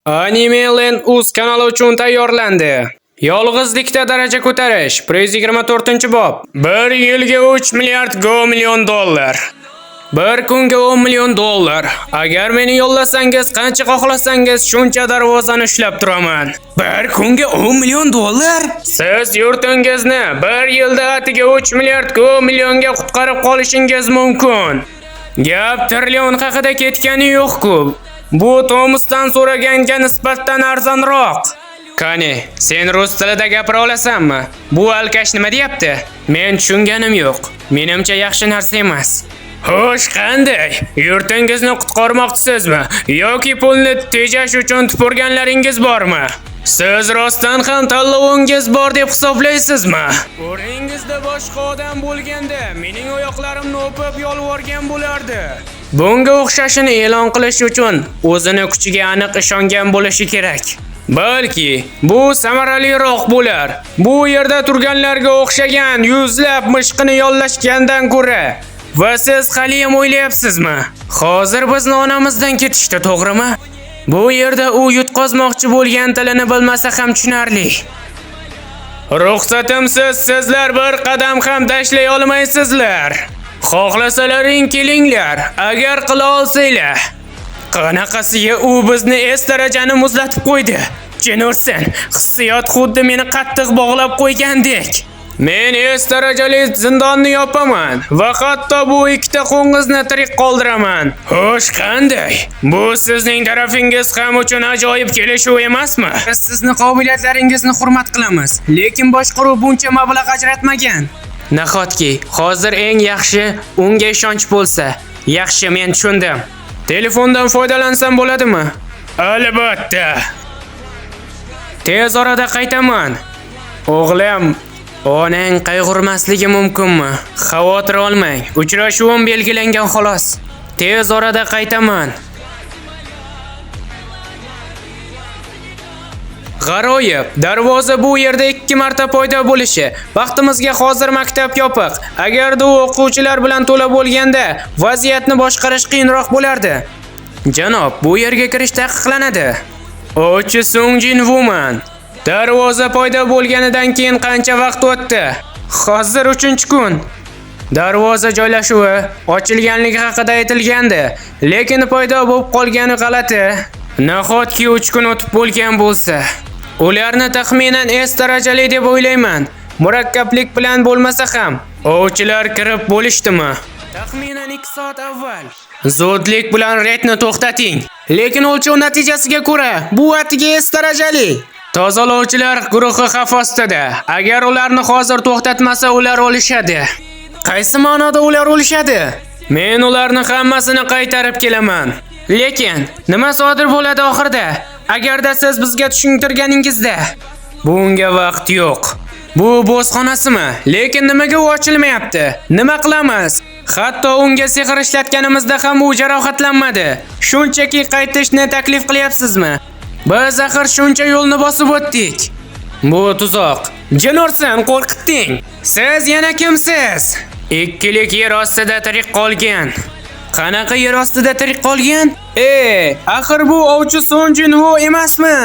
Anime Land Uz kanali uchun tayyorlandi. Yolg'izlikda daraja ko'tarish. Prez 24-bob. 1 yilga 3 milliard million dollar. 1 kunga 10 million dollar. Agar meni yollasangiz, qancha xohlasangiz shuncha darvozani ushlab turaman. 1 kunga 10 million dollar? Siz yurtingizni 1 yilda atiga 3 milliard millionga qutqarib qolishingiz mumkin. Gap trillion haqida ketgani yo'q-ku. Bu Tomusdan so'raganga nisbatan arzonroq. Qani, sen rus tilida gapira olasanmi? Bu alkash nima deyapti? Men tushunganim yo'q. Menimcha yaxshi narsa emas. Xo'sh, qanday? Yurtingizni qutqarmoqchisizmi yoki pulni tejash uchun tupurganlaringiz bormi? Siz rostdan ham tanlovingiz bor deb hisoblaysizmi? O'ringizda boshqa odam bo'lganda mening oyoqlarimni o'pib yolvorgan bo'lardi. Bunga o'xshashini e'lon qilish uchun o'zini kuchiga aniq ishongan bo'lishi kerak. Balki bu samaraliroq bo'lar. Bu yerda turganlarga o'xshagan yuzlab mishqini yollashgandan ko'ra. Va siz hali ham o'ylayapsizmi? Hozir bizni onamizdan ketishdi, to'g'rimi? Bu yerda u yutqazmoqchi bo'lgan tilini bilmasa ham tushunarli. Ruxsatimsiz sizlar bir qadam ham tashlay olmaysizlar. Xohlasalaring kelinglar, agar qila olsanglar. Qanaqasiga u bizni es darajani muzlatib qo'ydi. Jenursen, hissiyot xuddi meni qattiq bog'lab qo'ygandek. Men es darajali zindonni yopaman va hatto bu ikkita qo'ngizni tirik qoldiraman. Xo'sh, qanday? Bu sizning tarafingiz ham uchun ajoyib kelishuv emasmi? Biz sizni qobiliyatlaringizni hurmat qilamiz, lekin boshqaruv buncha mablag' ajratmagan. Nahotki hozir eng yaxshi unga ishonch bo'lsa. Yaxshi, men tushundim. Telefondan foydalansam bo'ladimi? Albatta. Tez orada qaytaman. O'g'lim, onang qayg'urmasligi mumkinmi? Xavotir olmang. Uchrashuvim belgilangan xolos. Tez orada qaytaman. G'aroyib, darvoza bu yerda 2 marta paydo bo'lishi. Vaqtimizga hozir maktab yopiq. Agarda u o'quvchilar bilan to'la bo'lganda, vaziyatni boshqarish qiyinroq bo'lardi. Janob, bu yerga kirish taqiqlanadi. Ochi Sungjin Woman. Darvoza paydo bo'lganidan keyin qancha vaqt o'tdi? Hozir 3-kun. Darvoza joylashuvi ochilganligi haqida aytilgandi, lekin paydo bo'lib qolgani g'alati. Nahotki 3 kun o'tib bo'lgan bo'lsa? Ularni taxminan S darajali deb o'ylayman. Murakkablik bilan bo'lmasa ham, ovchilar kirib bo'lishdimi? Taxminan 2 soat avval. Zudlik bilan reydni to'xtating. Lekin o'lchov natijasiga ko'ra, bu atiga S darajali. Tozalovchilar guruhi xavf ostida. Agar ularni hozir to'xtatmasa, ular o'lishadi. Qaysi ma'noda ular o'lishadi? Men ularni hammasini qaytarib kelaman. Lekin nima sodir bo'ladi oxirida? Agarda siz bizga tushuntirganingizda. Bunga vaqt yo'q. Bu bozxonasimi? Lekin nimaga u ochilmayapti? Nima qilamiz? Hatto unga sehr ishlatganimizda ham u jarohatlanmadi. Shunchaki qaytishni taklif qilyapsizmi? Biz axir shuncha yo'lni bosib o'tdik. Bu tuzoq. Jenursen, qo'rqitding. Siz yana kimsiz? Ikkilik yer ostida tirik qolgan. Qanaqa yer ostida tirik qolgan? Axir bu ovchi Sungjin Wo emasmi?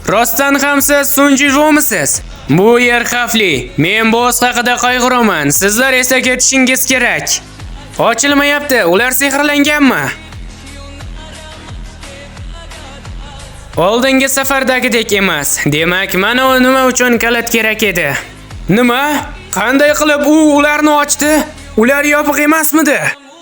Rostdan ham siz Sungjin Wo'misiz? Bu yer xavfli. Men boss haqida qayg'uraman. Sizlar esa ketishingiz kerak. Ochilmayapti. Ular sehrlanganmi? Oldingi safardagidek emas. Demak, mana nima uchun kalit kerak edi. Nima? Qanday qilib u ularni ochdi? Ular yopiq emasmidi?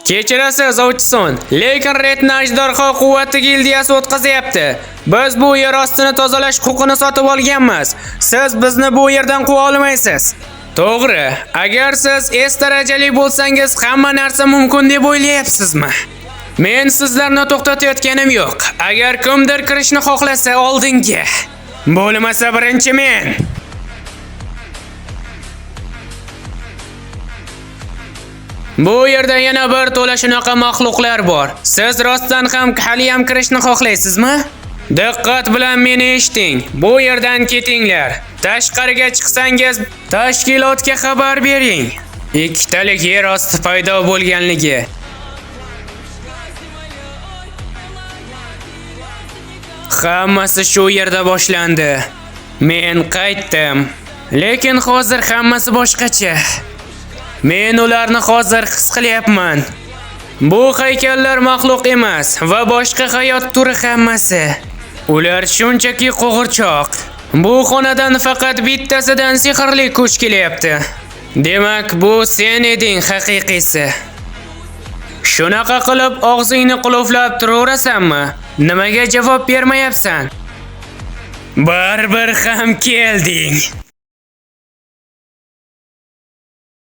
Kechirasiz, ovchison, lekin Redni Ajdarho quvvati gildiyasi o'tkazyapti. Biz bu yer ostini tozalash huquqini sotib olganmiz. Siz bizni bu yerdan quvib olmaysiz. To'g'ri, agar siz S darajali bo'lsangiz, hamma narsa mumkin deb o'ylayapsizmi? Men sizlarni to'xtatayotganim yo'q. Agar kimdir kirishni xohlasa, oldinga. Bo'lmasa birinchi men. Bu yerda yana bir to'la shunaqa mahluqlar bor. Siz rostdan ham hali ham kirishni xohlaysizmi? Diqqat bilan meni eshiting. Bu yerdan ketinglar. Tashqariga chiqsangiz, tashkilotga xabar bering. Ikkitalik yer osti paydo bo'lganligi. Hammasi shu yerda boshlandi. Men qaytdim. Lekin hozir hammasi boshqacha. Men ularni hozir his qilyapman. Bu haykallar maxluq emas va boshqa hayot turi hammasi. Ular shunchaki qo'g'irchoq. Bu xonadan faqat bittasidan sehrli kuch kelyapti. Demak, bu sen eding haqiqiysi. Shunaqa qilib og'zingni qulflab turaverasanmi? Nimaga javob bermayapsan? Baribir ham kelding.